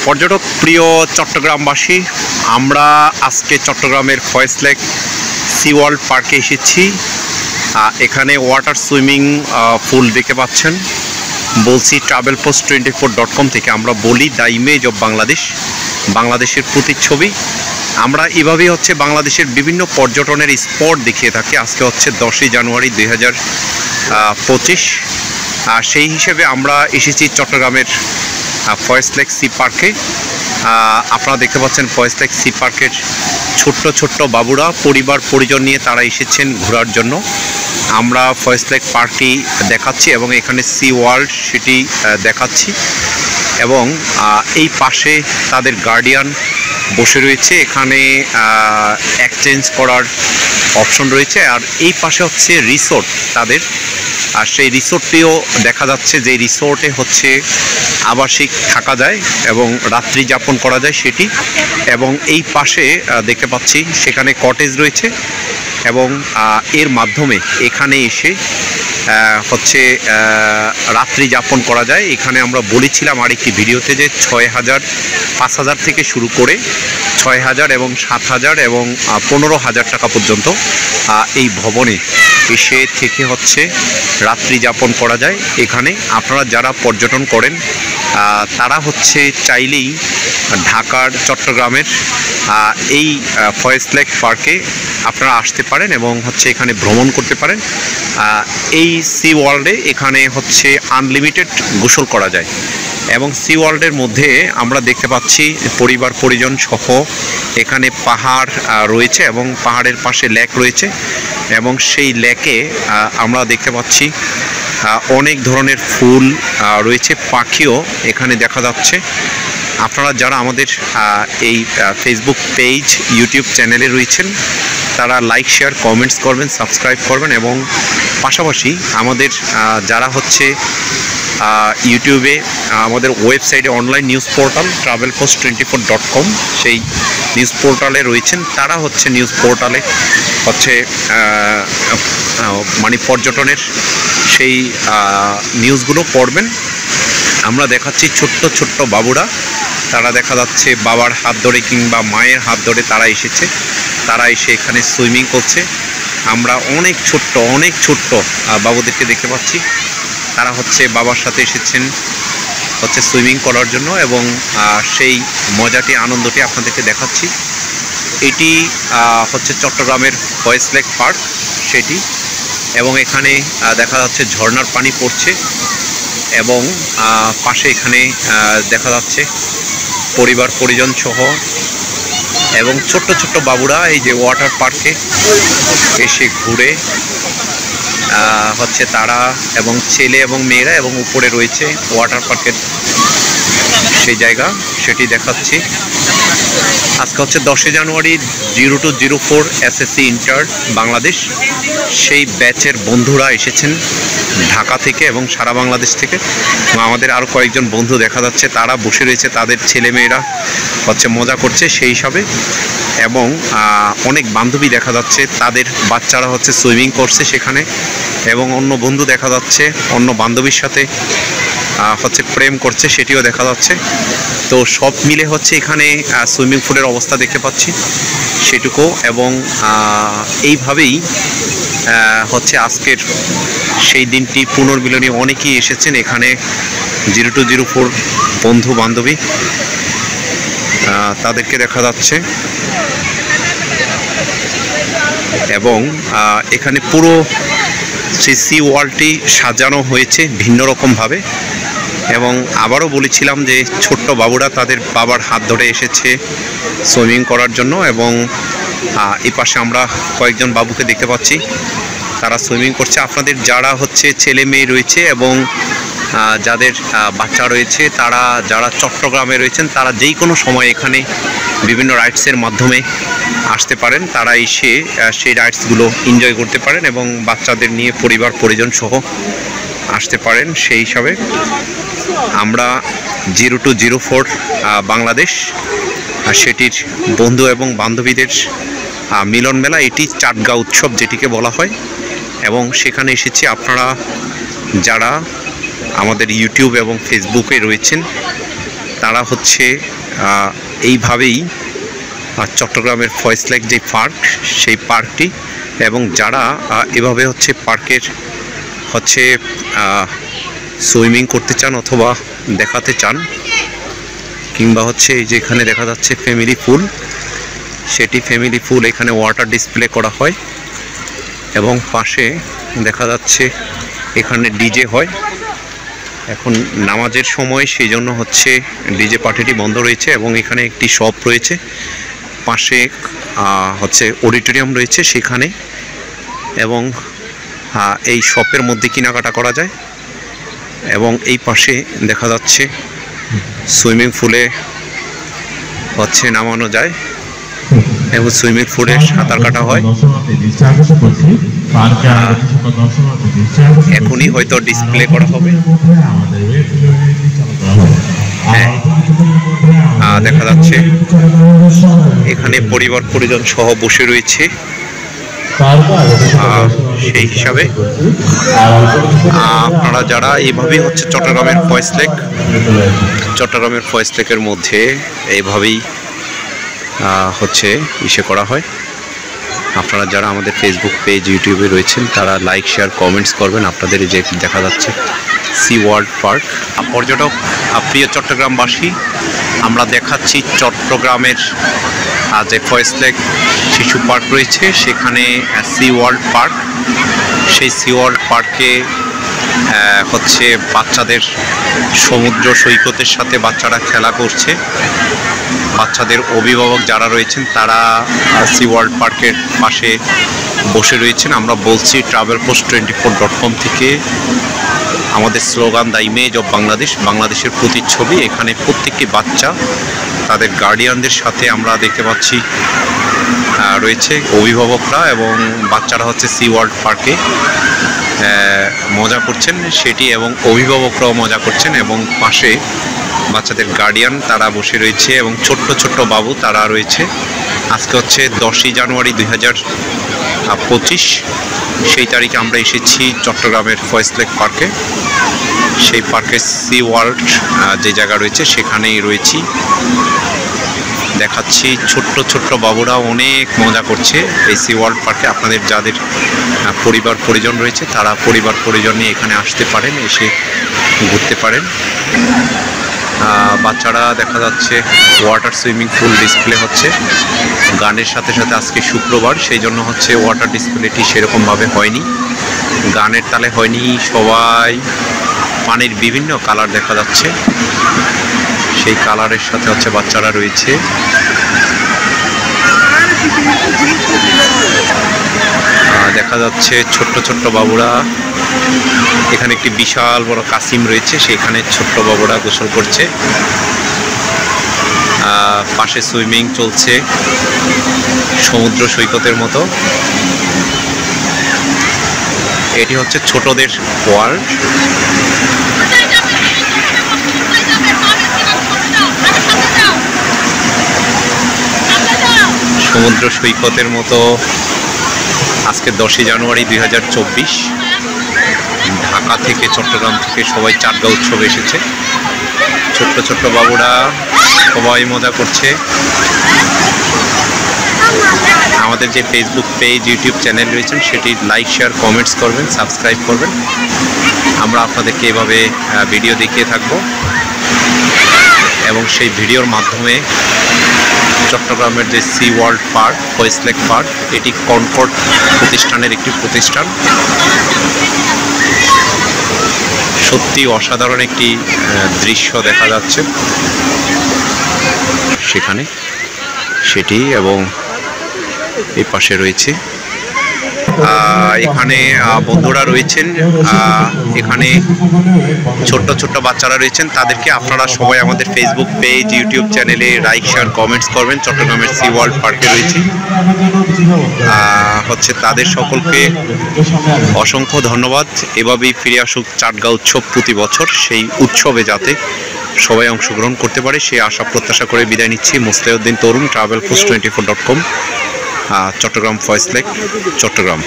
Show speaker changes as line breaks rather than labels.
পর্যটক প্রিয় চট্টগ্রামবাসী, আমরা আজকে চট্টগ্রামের ফয়েজ লেক সি ওয়ার্ল্ড পার্কে এসেছি। এখানে ওয়াটার সুইমিং পুল দেখতে পাচ্ছেন। বলছি travelpost24.com থেকে। আমরা বলি দ্য ইমেজ অফ বাংলাদেশ, বাংলাদেশের প্রতিচ্ছবি। আমরা এভাবেই বাংলাদেশের বিভিন্ন পর্যটনের স্পট দেখিয়ে থাকি। আজকে 10ই জানুয়ারি 2025। সেই হিসেবে আমরা এসেছি চট্টগ্রামের ফয়েজ লেক সি পার্কে। আপনারা দেখতে পাচ্ছেন ফয়েজ লেক সি পার্কের ছোট্ট ছোট্ট বাবুরা পরিবার পরিজন নিয়ে তারা এসেছেন ঘোরার জন্য। আমরা ফয়েজ লেক পার্কটি দেখাচ্ছি এবং এখানে সি ওয়ার্ল্ড সেটি দেখাচ্ছি। এবং এই পাশে তাদের গার্ডিয়ান বসে রয়েছে, এখানে এক্সচেঞ্জ করার অপশন রয়েছে। আর এই পাশে রিসোর্ট তাদের, আর সেই রিসোর্টটিও দেখা যাচ্ছে যে রিসোর্টে আবাসিক থাকা যায় এবং রাত্রি যাপন করা যায় সেটি। এবং এই পাশে দেখতে পাচ্ছি সেখানে কটেজ রয়েছে এবং এর মাধ্যমে এখানে এসে রাত্রি যাপন করা যায়। এখানে আমরা বলেছিলাম আরেকটি ভিডিওতে যে 6,000, 5,000 থেকে শুরু করে 6,000 এবং 7,000 এবং 15,000 টাকা পর্যন্ত এই ভবনে এসে থেকে রাত্রি যাপন করা যায়। এখানে আপনারা যারা পর্যটন করেন তারা চাইলেই ঢাকার চট্টগ্রামের এই ফয়েজ লেক পার্কে আপনারা আসতে পারেন এবং এখানে ভ্রমণ করতে পারেন। এই সি ওয়ার্ল্ডে এখানে আনলিমিটেড গোসল করা যায়। এবং সি ওয়ার্ল্ডের মধ্যে আমরা দেখতে পাচ্ছি পরিবার পরিজন সহ এখানে পাহাড় রয়েছে এবং পাহাড়ের পাশে লেক রয়েছে। এবং সেই লেকে আমরা দেখতে পাচ্ছি অনেক ধরনের ফুল রয়েছে, পাখিও এখানে দেখা যাচ্ছে। আপনারা যারা আমাদের এই ফেসবুক পেজ, ইউটিউব চ্যানেলে রয়েছেন তারা লাইক, শেয়ার, কমেন্টস করবেন, সাবস্ক্রাইব করবেন। এবং পাশাপাশি আমাদের যারা ইউটিউবে আমাদের ওয়েবসাইটে অনলাইন নিউজ পোর্টাল travelpost24.com সেই নিউজ পোর্টালে রয়েছেন, তারা নিউজ পোর্টালে মানে পর্যটনের সেই নিউজগুলো পড়বেন। আমরা দেখাচ্ছি ছোট্ট ছোট্ট বাবুরা, তারা দেখা যাচ্ছে বাবার হাত ধরে কিংবা মায়ের হাত ধরে তারা এসেছে, তারা এসে এখানে সুইমিং করছে। আমরা অনেক ছোট্ট বাবুদেরকে দেখতে পাচ্ছি, তারা বাবার সাথে এসেছেন সুইমিং করার জন্য। এবং সেই মজাটি, আনন্দটি আপনাদেরকে দেখাচ্ছি। এটি চট্টগ্রামের ফয়েজ লেক পার্ক সেটি। এবং এখানে দেখা যাচ্ছে ঝর্ণার পানি পড়ছে এবং পাশে এখানে দেখা যাচ্ছে পরিবার পরিজন সহ এবং ছোট্ট ছোট্ট বাবুরা এই যে ওয়াটার পার্কে এসে ঘুরে তারা, এবং ছেলে এবং মেয়েরা, এবং উপরে রয়েছে ওয়াটার পার্কের সেই জায়গা সেটি দেখাচ্ছি। আজকে 10ই জানুয়ারি 0204 SSC ইন্টার বাংলাদেশ সেই ব্যাচের বন্ধুরা এসেছেন ঢাকা থেকে এবং সারা বাংলাদেশ থেকে। আমাদের আরও কয়েকজন বন্ধু দেখা যাচ্ছে, তারা বসে রয়েছে, তাদের ছেলে মেয়েরা মজা করছে সেই হিসাবে। এবং অনেক বান্ধবী দেখা যাচ্ছে, তাদের বাচ্চারা সুইমিং করছে সেখানে। এবং অন্য বন্ধু দেখা যাচ্ছে অন্য বান্ধবীর সাথে প্রেম করছে, সেটিও দেখা যাচ্ছে। তো সব মিলে এখানে সুইমিং পুলের অবস্থা দেখতে পাচ্ছি সেটুকু। এবং এইভাবেই আজকের সেই দিনটি পুনর্মিলনী। অনেকেই এসেছেন এখানে, 0204 বন্ধু বান্ধবী তাদেরকে দেখা যাচ্ছে। এবং এখানে পুরো সি ওয়ার্ল্ডটি সাজানো হয়েছে ভিন্ন রকমভাবে। এবং আবারও বলেছিলাম যে ছোট্ট বাবুরা তাদের বাবার হাত ধরে এসেছে সুইমিং করার জন্য। এবং এই পাশে আমরা কয়েকজন বাবুকে দেখতে পাচ্ছি, তারা সুইমিং করছে। আপনাদের যারা ছেলে মেয়ে রয়েছে এবং যাদের বাচ্চা রয়েছে, তারা যারা চট্টগ্রামে রয়েছেন তারা যেই কোনো সময় এখানে বিভিন্ন রাইডসের মাধ্যমে আসতে পারেন। তারা এসে সেই রাইডসগুলো এনজয় করতে পারেন এবং বাচ্চাদের নিয়ে পরিবার পরিজন সহ আসতে পারেন। সেই হিসাবে আমরা 0204 বাংলাদেশ সেটির বন্ধু এবং বান্ধবীদের মিলন মেলা, এটি চাটগা উৎসব যেটিকে বলা হয়। এবং সেখানে এসেছি। আপনারা যারা আমাদের ইউটিউব এবং ফেসবুকে রয়েছেন তারা হচ্ছে এইভাবেই চট্টগ্রামের ফয়েজ লেক যে পার্ক, সেই পার্কটি, এবং যারা এভাবে হচ্ছে পার্কের হচ্ছে সুইমিং করতে চান অথবা দেখাতে চান, কিংবা হচ্ছে এই যে এখানে দেখা যাচ্ছে ফ্যামিলি পুল, সেটি ফ্যামিলি পুল এখানে ওয়াটার ডিসপ্লে করা হয়, এবং পাশে দেখা যাচ্ছে এখানে ডিজে হয়। এখন নামাজের সময় সেই জন্য হচ্ছে ডিজে পার্টিটি বন্ধ রয়েছে, এবং এখানে একটি শপ রয়েছে, পাশে হচ্ছে অডিটোরিয়াম রয়েছে সেখানে, এবং এই শপের মধ্যে কেনাকাটা করা যায়। এবং এই পাশে দেখা যাচ্ছে সুইমিং পুলে হচ্ছে নামানো যায় এবং সুইমিং পুলে সাঁতার কাটা হয়। এখনই হয়তো ডিসপ্লে করা হবে। দেখা যাচ্ছে এখানে পরিবার পরিজন সহ বসে রয়েছে। সেই হিসাবে আপনারা যারা এইভাবেই হচ্ছে চট্টগ্রামের ফয়েজ লেকের মধ্যে এইভাবেই হচ্ছে ইসে করা হয়। আপনারা যারা আমাদের ফেসবুক পেজ, ইউটিউবে রয়েছেন তারা লাইক, শেয়ার, কমেন্টস করবেন। আপনাদের যে দেখা যাচ্ছে সি ওয়ার্ল্ড পার্ক। পর্যটক প্রিয় চট্টগ্রামবাসী, আমরা দেখাচ্ছি চট্টগ্রামের যে ফয়েজ লেক শিশু পার্ক রয়েছে, সেখানে সি ওয়ার্ল্ড পার্ক। সেই সি ওয়ার্ল্ড পার্কে হচ্ছে বাচ্চাদের সমুদ্র সৈকতের সাথে বাচ্চারা খেলা করছে। বাচ্চাদের অভিভাবক যারা রয়েছেন তারা সি ওয়ার্ল্ড পার্কের পাশে বসে রয়েছেন। আমরা বলছি travelpost24.com থেকে আমাদের slogan the image of Bangladesh, বাংলাদেশের প্রতিচ্ছবি। এখানে প্রত্যেকটি বাচ্চা তাদের গার্ডিয়ানদের সাথে আমরা দেখতে পাচ্ছি রয়েছে অভিভাবকরা, এবং বাচ্চারা হচ্ছে সি ওয়ার্ল্ড পার্কে মজা করছেন সেটি, এবং অভিভাবকরাও মজা করছেন, এবং পাশে বাচ্চাদের গার্ডিয়ান তারা বসে রয়েছে, এবং ছোট্ট ছোট্ট বাবু তারা রয়েছে। আজকে হচ্ছে 10ই জানুয়ারি 2025। সেই তারিখে আমরা এসেছি চট্টগ্রামের ফয়েজ লেক পার্কে। সেই পার্কে সি ওয়ার্ল্ড যে জায়গা রয়েছে সেখানেই রয়েছি। দেখাচ্ছি ছোট্ট ছোট্ট বাবুরা অনেক মজা করছে এই সি ওয়ার্ল্ড পার্কে। আপনাদের যাদের পরিবার পরিজন রয়েছে তারা পরিবার পরিজন নিয়ে এখানে আসতে পারেন, এসে ঘুরতে পারেন। বাচ্চারা দেখা যাচ্ছে ওয়াটার সুইমিং পুল ডিসপ্লে হচ্ছে গানের সাথে সাথে। আজকে শুক্রবার, সেই জন্য হচ্ছে ওয়াটার ডিসপ্লেটি সেরকমভাবে হয়নি, গানের তালে হয়নি। সবাই পানির বিভিন্ন কালার দেখা যাচ্ছে, সেই কালারের সাথে হচ্ছে বাচ্চারা রয়েছে। দেখা যাচ্ছে ছোট্ট ছোট্ট বাবুরা। এখানে একটি বিশাল বড় কাসিম রয়েছে, সেখানে ছোট্ট বাবুরা গোসল করছে। পাশে সুইমিং চলছে সমুদ্র সৈকতের মতো। এটি হচ্ছে ছোটদের ওয়ার্ল্ড। সমুদ্র সৈকতের মতো আজকে 10ই জানুয়ারি 2024। ঢাকা থেকে, চট্টগ্রাম থেকে সবাই চাটগা উৎসবে এসেছে। ছোট্ট ছোট্ট বাবুরা সবাই মজা করছে। আমাদের যে ফেসবুক পেজ, ইউটিউব চ্যানেল রয়েছেন সেটি লাইক, শেয়ার, কমেন্টস করবেন, সাবস্ক্রাইব করবেন। আমরা আপনাদেরকে এভাবে ভিডিও দেখিয়ে থাকব, এবং সেই ভিডিওর মাধ্যমে চট্টগ্রামের যে Sea World Park, Foy's Lake Park, এটি কনকর্ড প্রতিষ্ঠানের একটি প্রতিষ্ঠান। সত্যি অসাধারণ একটি দৃশ্য দেখা যাচ্ছে সেখানে, সেটি, এবং এই পাশে রয়েছে এখানে বন্ধুরা রয়েছেন, এখানে ছোট্ট ছোট্ট বাচ্চারা রয়েছেন। তাদেরকে আপনারা সবাই আমাদের ফেসবুক পেজ, ইউটিউব চ্যানেলে লাইক, শেয়ার, কমেন্টস করবেন। চট্টগ্রামের সি ওয়ার্ল্ড পার্কে রয়েছে হচ্ছে তাদের সকলকে অসংখ্য ধন্যবাদ। এভাবেই ফিরে আসুক চাটগা উৎসব প্রতি বছর, সেই উৎসবে যাতে সবাই অংশগ্রহণ করতে পারে সেই আশা প্রত্যাশা করে বিদায় নিচ্ছি। মুস্তাহিউদ্দিন তরুণ, travelpost24.com, চট্টগ্রাম ফয়েজ লেক, চট্টগ্রাম।